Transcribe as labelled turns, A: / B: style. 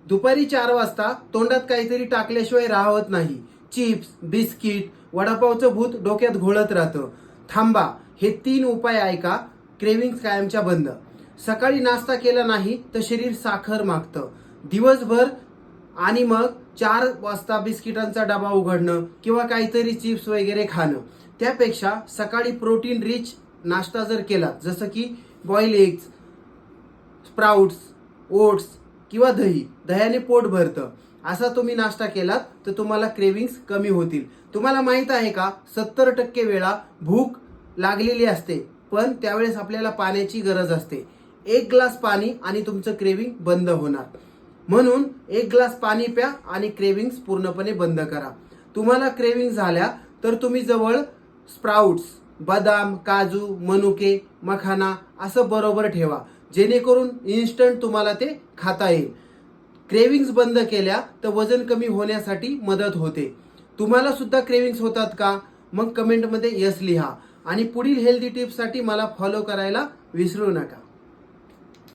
A: दुपारी 4 वाजता तोंडात काहीतरी टाकल्याशिवाय राहत नाही. चिप्स, बिस्किट, वडापावचं भूत डोक्यात घोळत राहतं. थांबा, हे 3 उपाय ऐका, क्रेविंग्स कायमच्या बंद. सकाळी नाश्ता केला नाही तर शरीर साखर मागतं दिवसभर, आणि मग 4 वाजता बिस्किटांचा डबा उघडणं किंवा काहीतरी चिप्स वगैरे खाणं. त्यापेक्षा सकाळी प्रोटीन रिच नाश्ता जर केला, जसं की बॉईल एग्स, स्प्राउट्स, ओट्स किंवा दह्याने पोट भरतं, असा तुम्ही नाश्ता केलात तर तुम्हाला क्रेविंग्स कमी होतील. तुम्हाला माहित आहे का, 70% वेळा भूक लागलेली असते, पण त्यावेळेस आपल्याला पाण्याची गरज असते. 1 ग्लास पाणी आणि तुमचं क्रेविंग बंद होणार. म्हणून 1 ग्लास पाणी प्या आणि क्रेविंग्स पूर्णपणे बंद करा. तुम्हाला क्रेविंग झाल्या तर तुम्ही जवळ स्प्राउट्स, बदाम, काजू, मनुके, मखाना असं बरोबर ठेवा, जेणेकरून इन्स्टंट तुम्हाला ते खाता येईल. क्रेविंग्स बंद केल्या तर वजन कमी होण्यासाठी मदत होते. तुम्हाला सुद्धा क्रेविंग्स होतात का? मग कमेंटमध्ये यस लिहा आणि पुढील हेल्दी टिप्ससाठी मला फॉलो करायला विसरू नका.